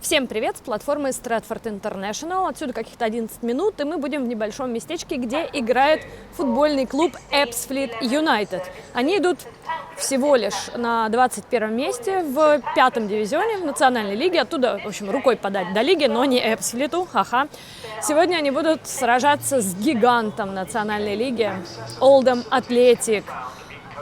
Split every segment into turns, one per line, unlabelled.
Всем привет с платформы Stratford International. Отсюда каких-то 11 минут, и мы будем в небольшом местечке, где играет футбольный клуб Ebbsfleet United. Они идут всего лишь на 21 месте в 5-м дивизионе в национальной лиге. Оттуда, в общем, рукой подать до лиги, но не Ebbsfleet'у, ха-ха. Сегодня они будут сражаться с гигантом национальной лиги Oldham Athletic.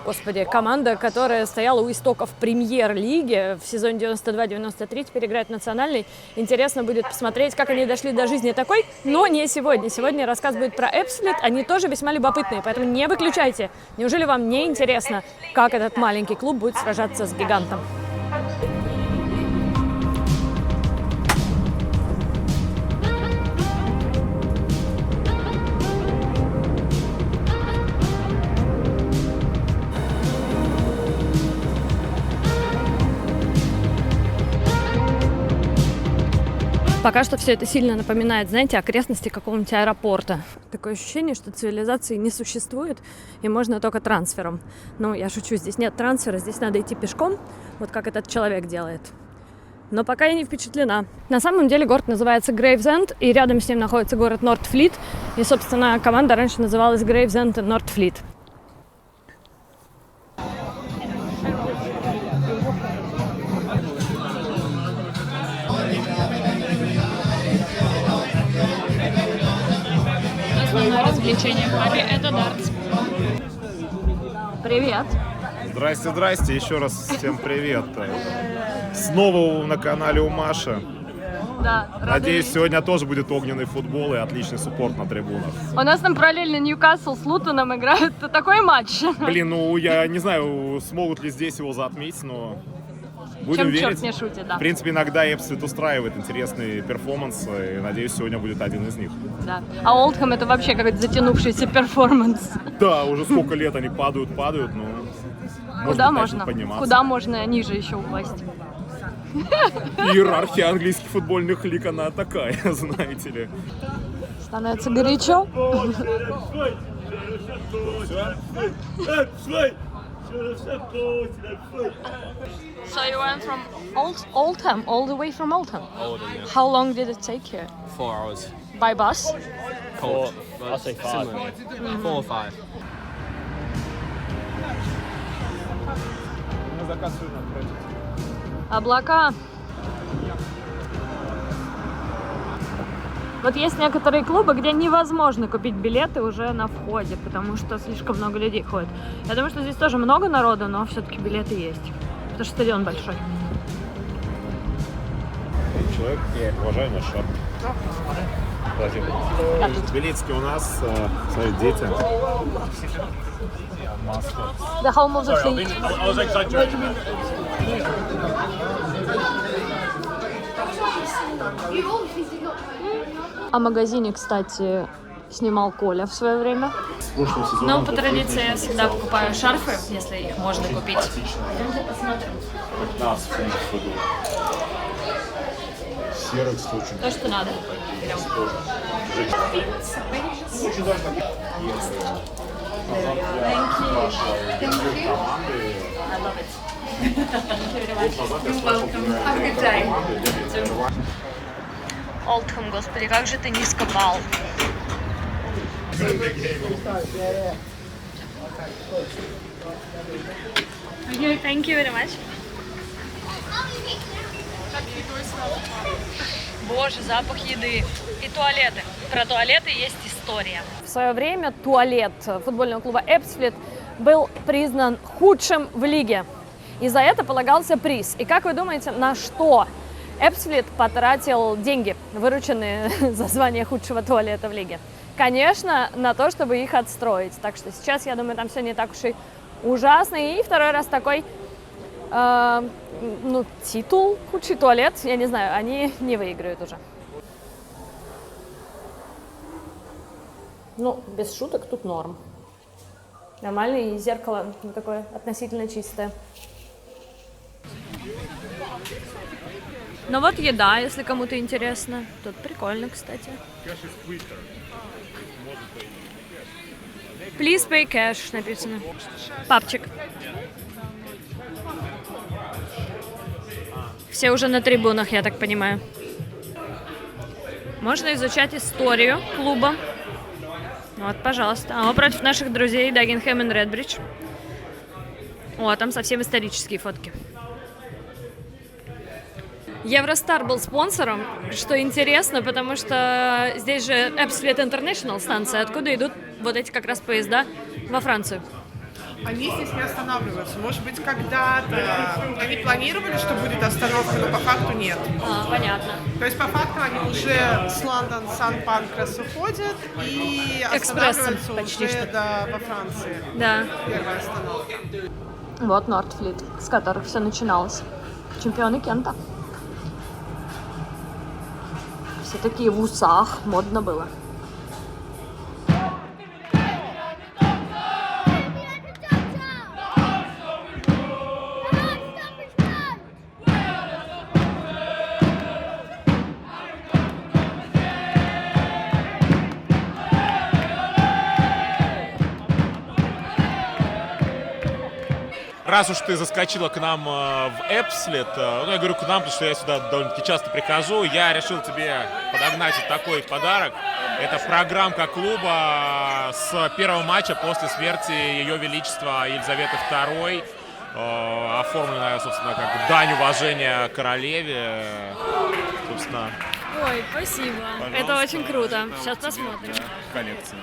Господи, команда, которая стояла у истоков премьер-лиги в сезоне 92-93, теперь играет в национальной. Интересно будет посмотреть, как они дошли до жизни такой, но не сегодня. Сегодня рассказ будет про Ebbsfleet, они тоже весьма любопытные, поэтому не выключайте. Неужели вам не интересно, как этот маленький клуб будет сражаться с гигантом? Пока что все это сильно напоминает, знаете, окрестности какого-нибудь аэропорта. Такое ощущение, что цивилизации не существует, и можно только трансфером. Ну, я шучу, здесь нет трансфера, здесь надо идти пешком, вот как этот человек делает. Но пока я не впечатлена. На самом деле город называется Грейвзенд, и рядом с ним находится город Нортфлит. И, собственно, команда раньше называлась Грейвзенд и Нортфлит.
Основное развлечение в пабе – это дартс.
Привет.
Здрасте, здрасте, еще раз всем привет. Снова на канале у Маши.
Да,
Надеюсь, сегодня тоже будет огненный футбол и отличный суппорт на трибунах.
У нас там параллельно Ньюкасл с Лутоном играют. Это такой матч.
Блин, ну я не знаю, смогут ли здесь его затмить, но будем
Чем
верить.
черт не шутит, да.
В принципе, иногда Ebbsfleet устраивает интересный перформанс, и надеюсь, сегодня будет один из них.
Да. А Олдхэм это вообще какой-то затянувшийся перформанс.
Да, уже сколько лет они падают, но
Куда
быть,
можно?
подниматься.
Куда можно ниже еще упасть?
Иерархия английских футбольных лиг, она такая, знаете ли.
Становится горячо. So you went from Oldham, all the way from Oldham?
Oldham, yeah.
How long did it take you?
4 hours.
By bus?
Cold.
I'll say 5.
Similar. 4 or 5.
Облака. Вот есть некоторые клубы, где невозможно купить билеты уже на входе, потому что слишком много людей ходит. Я думаю, что здесь тоже много народу, но все-таки билеты есть, потому что стадион большой.
Человек, уважаемый шаг. Белицкий у нас, смотри, дети.
The home of the fleet. О магазине, кстати, снимал Коля в свое время. Но по традиции я всегда покупаю шарфы, если их можно купить.
Серый, кстати.
То, что надо. Берем. Олдхэм, господи, как же ты низко пал. Thank you very much. Боже, запах еды. И туалеты. Про туалеты есть история. В свое время туалет футбольного клуба Ebbsfleet был признан худшим в лиге. И за это полагался приз. И как вы думаете, на что Ebbsfleet потратил деньги, вырученные за звание худшего туалета в лиге? Конечно, на то, чтобы их отстроить. Так что сейчас, я думаю, там все не так уж и ужасно. И второй раз такой... титул «Худший туалет», я не знаю, они не выиграют уже. Ну, без шуток, тут норм. Нормально, и зеркало такое относительно чистое. Ну вот еда, если кому-то интересно. Тут прикольно, кстати. Please pay cash написано. Папчик. Все уже на трибунах, я так понимаю. Можно изучать историю клуба. Вот, пожалуйста. А против наших друзей Даггинхэм и Редбридж. О, там совсем исторические фотки. Евростар был спонсором, что интересно, потому что здесь же Ebbsfleet International станция, откуда идут вот эти как раз поезда во Францию.
Они здесь не останавливаются. Может быть, когда-то они планировали, что будет остановка, но по факту нет.
Понятно.
То есть, по факту, они уже с Лондон, Сан-Панкрас уходят и
Экспрессом
останавливаются
почти
уже
что.
во Франции.
Да.
Первая остановка.
Вот Нортфлит, с которых все начиналось. Чемпионы Кента. Все такие в усах, модно было.
Раз уж ты заскочила к нам в Эпслет, ну я говорю к нам, потому что я сюда довольно-таки часто прихожу, я решил тебе подогнать вот такой подарок. Это программка клуба с первого матча после смерти Ее Величества Елизаветы II, оформленная, собственно, как дань уважения королеве, собственно.
Ой, спасибо.
Пожалуйста.
Это очень круто.
Это
Сейчас
вот тебе,
посмотрим.
да, коллекция.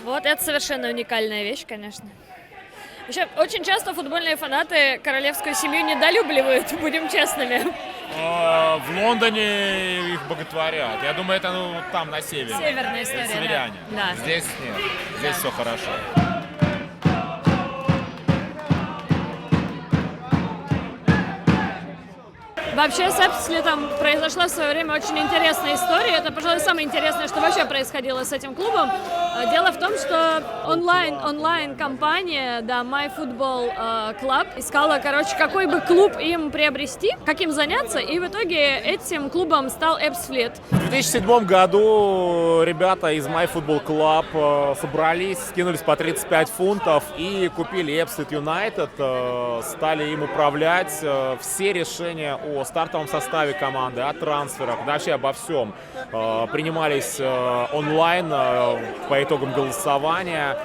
Вот это совершенно уникальная вещь, конечно. Еще очень часто футбольные фанаты королевскую семью недолюбливают, будем честными.
В Лондоне их боготворят. Я думаю, это там, на севере.
Северная история,
Это северяне.
да.
Здесь нет. Здесь все хорошо.
Вообще с Эпслетом произошла в свое время очень интересная история. Это, пожалуй, самое интересное, что вообще происходило с этим клубом. Дело в том, что онлайн-компания, да, MyFootball Club, искала, какой бы клуб им приобрести, каким заняться, и в итоге этим клубом стал Эпсфлит.
В 2007 году ребята из MyFootball Club собрались, скинулись по 35 фунтов и купили Ebbsfleet United, стали им управлять. Все решения о стартовом составе команды, о трансферах, вообще обо всем принимались онлайн по итогам голосования.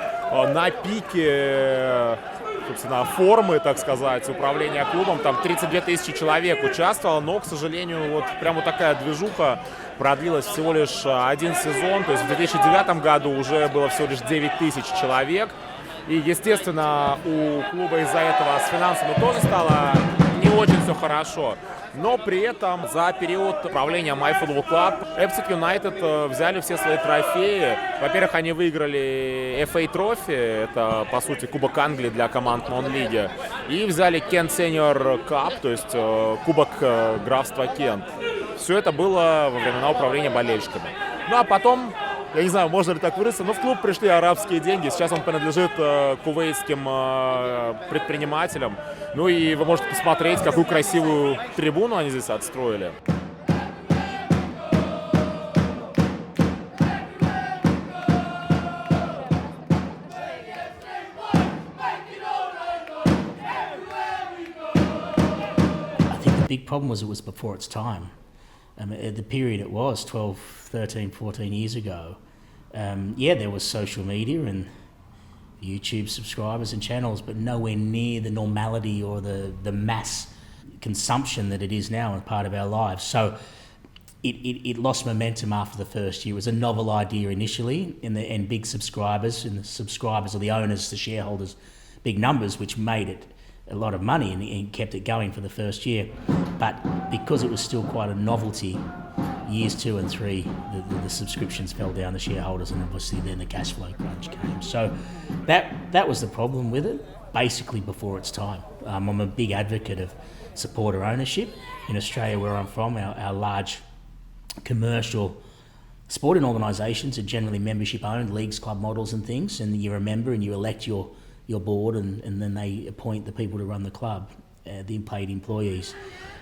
На пике, собственно, формы, так сказать, управления клубом, там 32 тысячи человек участвовало, но, к сожалению, вот прямо такая движуха продлилась всего лишь один сезон, то есть в 2009 году уже было всего лишь 9 тысяч человек, и, естественно, у клуба из-за этого с финансами тоже стало не очень все хорошо. Но при этом за период правления MyFootball Club Ebbsfleet United взяли все свои трофеи. Во-первых, они выиграли FA Trophy, это, по сути, Кубок Англии для команд нон-лиги, и взяли Kent Senior Cup, то есть Кубок графства Кент. Все это было во времена управления болельщиками. Ну а потом, я не знаю, можно ли так выразиться, но в клуб пришли арабские деньги. Сейчас он принадлежит кувейтским предпринимателям. Ну и вы можете посмотреть, какую красивую трибуну они здесь отстроили.
I think the big problem was it was before its time. At the period it was 12, 13, 14 years ago, yeah, there was social media and YouTube subscribers and channels, but nowhere near the normality or the mass consumption that it is now as part of our lives. So it lost momentum after the first year. It was a novel idea initially, and big subscribers, and the subscribers or the owners, the shareholders, big numbers, which made it a lot of money and kept it going for the first year. But because it was still quite a novelty, years 2 and 3, the subscriptions fell down, the shareholders, and obviously then the cash flow crunch came. So that was the problem with it, basically before its time. I'm a big advocate of supporter ownership. In Australia, where I'm from, our large commercial sporting organisations are generally membership-owned, leagues, club models and things, and you're a member and you elect your board and then they appoint the people to run the club, the paid employees.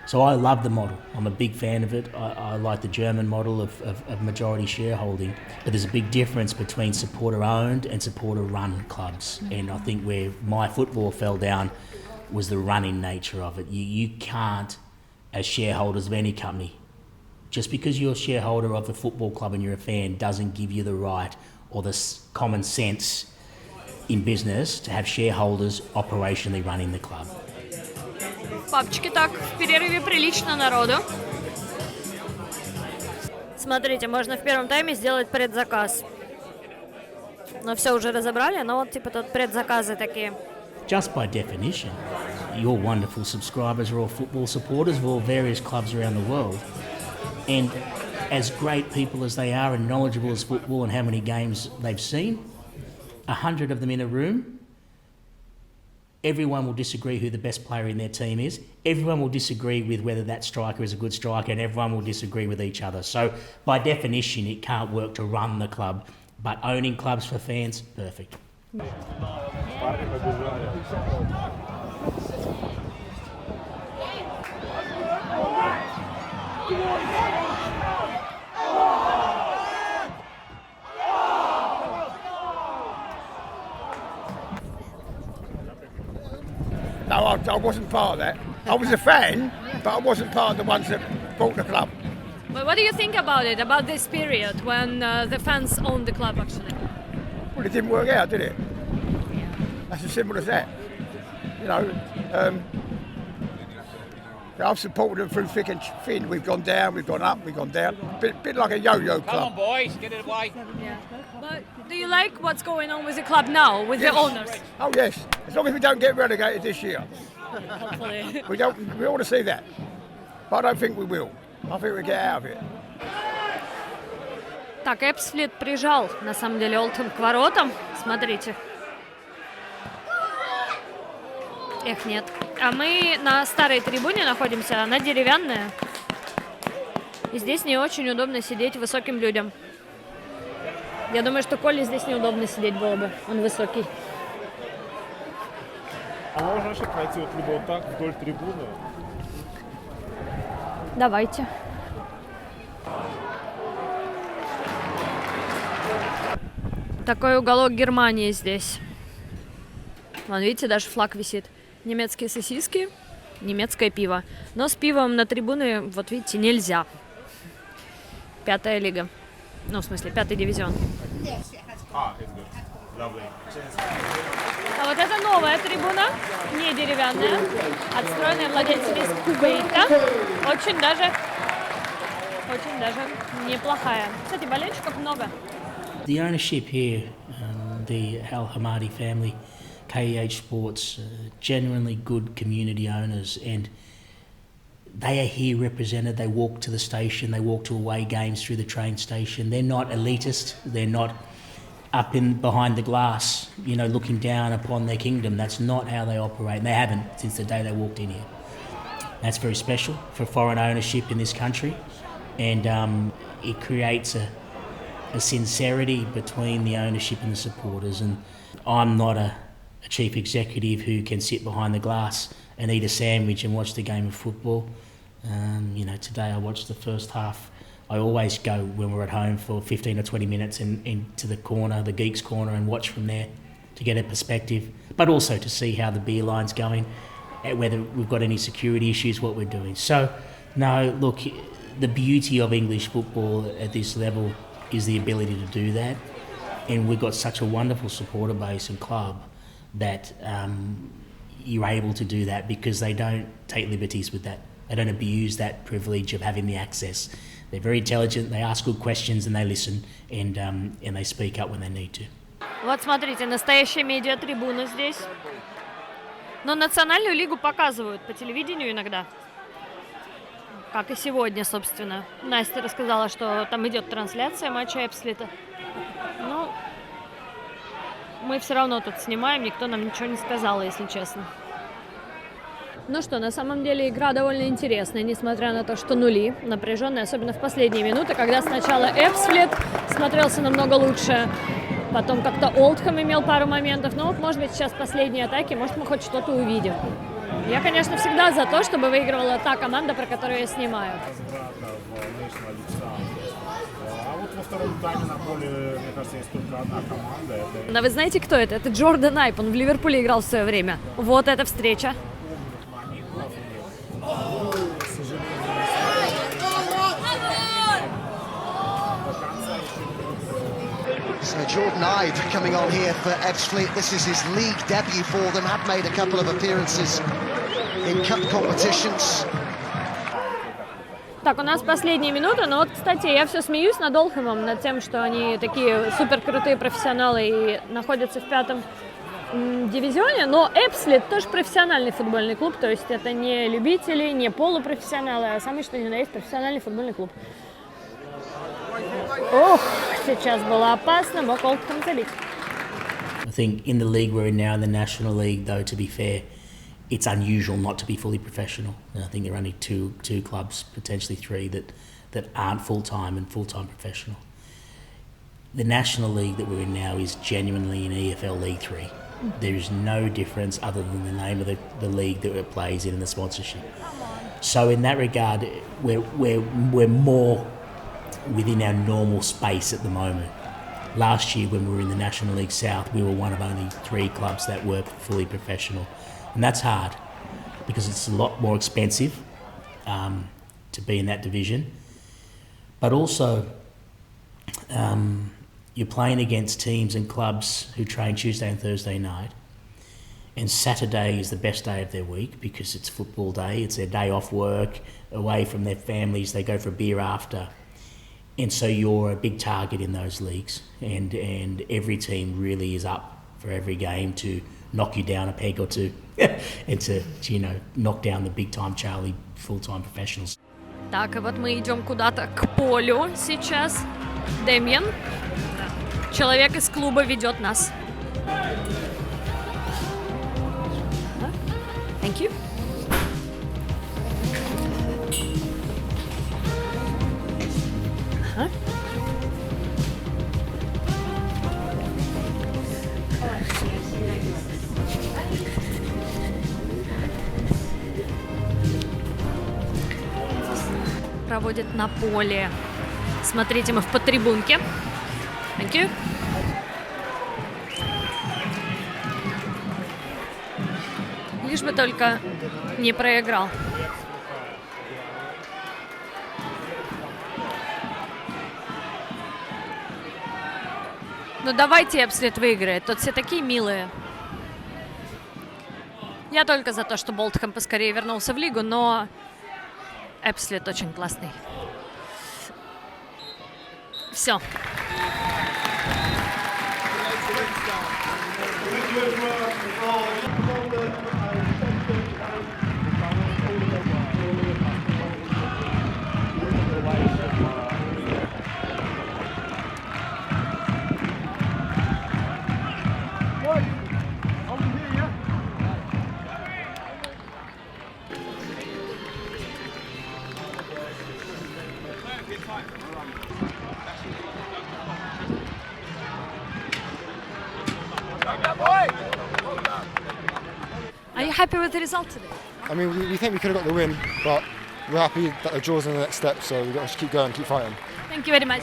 So I love the model. I'm a big fan of it. I like the German model of majority shareholding. But there's a big difference between supporter-owned and supporter-run clubs. And I think where MyFootball fell down was the running nature of it. You can't, as shareholders of any company, just because you're a shareholder of the football club and you're a fan doesn't give you the right or the common sense in business to have shareholders operationally running the club.
Папочки, так, в перерыве прилично народу. Смотрите, можно в первом тайме сделать предзаказ. Но все уже разобрали, но вот типа тут предзаказы такие.
Just by definition, your wonderful subscribers are all football supporters of all various clubs around the world. And as great people as they are and knowledgeable as football and how many games they've seen, 100 of them in a room, everyone will disagree who the best player in their team is. Everyone will disagree with whether that striker is a good striker, and everyone will disagree with each other. So by definition, it can't work to run the club. But owning clubs for fans, perfect.
No, I wasn't part of that. I was a fan, but I wasn't part of the ones that bought the club.
But what do you think about it, about this period when the fans own the club actually?
Well, it didn't work out, did it? That's as simple as that. You know, I've supported them through thick and thin. We've gone down, we've gone up, we've gone down. Bit like a yo-yo club.
Come on, boys, get it away.
Yeah. But do you like what's going on with the club now, with the owners?
Oh yes, as long as we don't get relegated this year.
Hopefully.
We want to see that. But I don't think we will. I think we get out of it.
Так, Эпсфлит прижал, на самом деле, Олтон к воротам. Смотрите. Эх, нет. А мы на старой трибуне находимся, она деревянная. И здесь не очень удобно сидеть высоким людям. Я думаю, что Коле здесь неудобно сидеть было бы. Он высокий.
А можно вообще пройти вот либо вот так вдоль трибуны?
Давайте. Такой уголок Германии здесь. Вон, видите, даже флаг висит. Немецкие сосиски, немецкое пиво. Но с пивом на трибуны, вот видите, нельзя. 5-я лига. Ну, в смысле, 5-й дивизион. А вот это новая трибуна, не деревянная, отстроенная владельцами из Кувейта. Очень даже неплохая. Кстати, болельщиков много.
The ownership here, the Al Hamadi family, KEH Sports, genuinely good community owners, and they are here represented. They walk to the station, they walk to away games through the train station. They're not elitist, they're not up in behind the glass, you know, looking down upon their kingdom. That's not how they operate, and they haven't since the day they walked in here. That's very special for foreign ownership in this country, and it creates a sincerity between the ownership and the supporters. And I'm not a chief executive who can sit behind the glass and eat a sandwich and watch the game of football. You know, today I watched the first half. I always go when we're at home for 15 or 20 minutes into the corner, the Geeks Corner, and watch from there to get a perspective, but also to see how the beer line's going, whether we've got any security issues, what we're doing. So, no, look, the beauty of English football at this level is the ability to do that, and we've got such a wonderful supporter base and club that you're able to do that because they don't take liberties with that. They don't abuse that privilege of having the access. They're very intelligent, they ask good questions and they listen, and they speak up when they need to.
Вот смотрите, настоящая медиатрибуна здесь. Но национальную лигу показывают по телевидению иногда. Как и сегодня, собственно. Настя рассказала, что там идет трансляция матча Эпсфлита. Ну, мы все равно тут снимаем, никто нам ничего не сказал, если честно. Ну что, на самом деле игра довольно интересная, несмотря на то, что нули, напряженная, особенно в последние минуты, когда сначала Эпсфлит смотрелся намного лучше, потом как-то Олдхэм имел пару моментов, но вот, может быть, сейчас последние атаки, может, мы хоть что-то увидим. Я, конечно, всегда за то, чтобы выигрывала та команда, про которую я снимаю.
А вот во втором тайме на поле, мне кажется, есть только одна команда.
Но вы знаете, кто это? Это Джордан Айп, он в Ливерпуле играл в свое время. Вот эта встреча.
Jordan Ive coming on here for Ebbsfleet. This is his league debut for them. Have made a couple of appearances in cup competitions.
Так, у нас последние минуты, но вот, кстати, я все смеюсь над Олхэмом, над тем, что они такие суперкрутые профессионалы и находятся в 5-м дивизионе, но Эбсфлит тоже профессиональный футбольный клуб, то есть это не любители, не полупрофессионалы, а самый что ни на есть профессиональный футбольный клуб. Ох, сейчас было опасно, мог Олхэм забить.
I think in the league we're in now, in the National League, though, to be fair, it's unusual not to be fully professional. And I think there are only two clubs, potentially three, that aren't full-time and full-time professional. The National League that we're in now is genuinely an EFL League 3. There is no difference other than the name of the league that it plays in and the sponsorship. So in that regard, we're more within our normal space at the moment. Last year when we were in the National League South, we were one of only 3 clubs that were fully professional. And that's hard because it's a lot more expensive to be in that division. But also, you're playing against teams and clubs who train Tuesday and Thursday night. And Saturday is the best day of their week because it's football day. It's their day off work, away from their families. They go for a beer after. And so you're a big target in those leagues. And every team really is up for every game to knock you down a peg or two and to, you know, knock down the big-time Charlie full-time professionals.
Так, и вот мы идем куда-то к полю сейчас. Дэмьен, человек из клуба, ведет нас. Thank you. Ага. Проводит на поле. Смотрите, мы в подтрибунке. Thank you. Лишь бы только не проиграл. Ну давайте Эбсфлит выиграет. Тут все такие милые. Я только за то, что Болтхэм поскорее вернулся в лигу, но Эбсфлит очень классный. Все. Are you happy with the result today?
I mean, we think we could have got the win, but we're happy that the draw's in the next step, so we've got to keep going, keep fighting.
Thank you very much.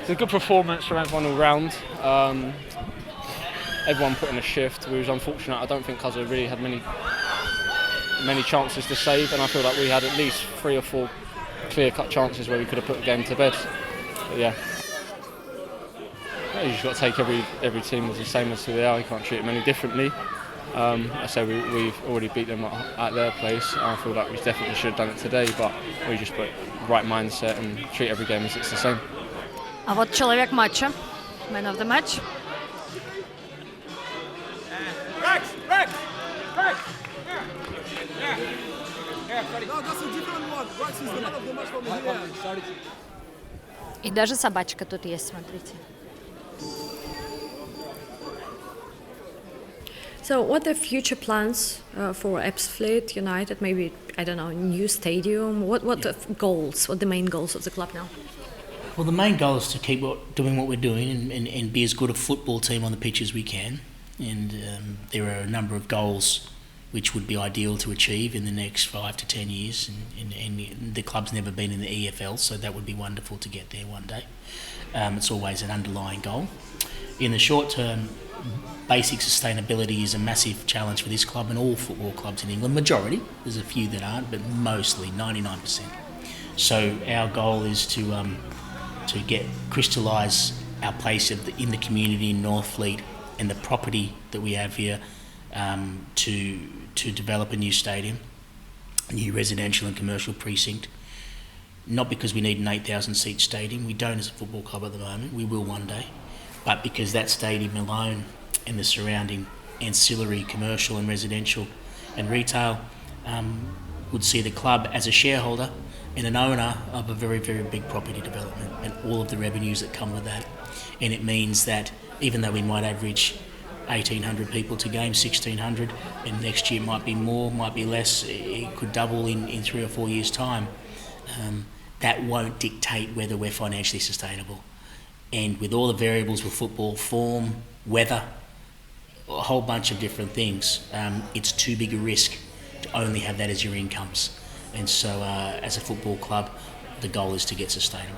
It's a good performance from everyone all round. Everyone put in a shift. We was unfortunate. I don't think Cuzzo really had many chances to save, and I feel like we had at least 3 or 4 clear-cut chances where we could have put the game to bed. But yeah, you just got to take every team as the same as who they are. You can't treat them any differently. I say we've already beat them at their place. I feel like we definitely should have done it today, but we just put right mindset and treat every game as it's the same.
А вот человек матча, man of the match. И даже собачка тут есть, смотрите. So, what are future plans for Ebbsfleet United? Maybe, I don't know, new stadium. What goals? What are the main goals of the club now?
Well, the main goal is to keep doing what we're doing and be as good a football team on the pitch as we can. And there are a number of goals which would be ideal to achieve in the next 5 to 10 years. And the club's never been in the EFL, so that would be wonderful to get there one day. It's always an underlying goal. In the short term, basic sustainability is a massive challenge for this club and all football clubs in England. Majority, there's a few that aren't, but mostly 99%. So our goal is to crystallise our place in the community in Northfleet and the property that we have here, to develop a new stadium, a new residential and commercial precinct. Not because we need an 8,000 seat stadium, we don't as a football club at the moment, we will one day, but because that stadium alone and the surrounding ancillary commercial and residential and retail would see the club as a shareholder and an owner of a very, very big property development and all of the revenues that come with that. And it means that even though we might average 1,800 people to game, 1,600, and next year might be more, might be less, it could double in 3 or 4 years' time, that won't dictate whether we're financially sustainable. And with all the variables with football, form, weather, a whole bunch of different things, it's too big a risk to only have that as your incomes. And so as a football club, the goal is to get sustainable.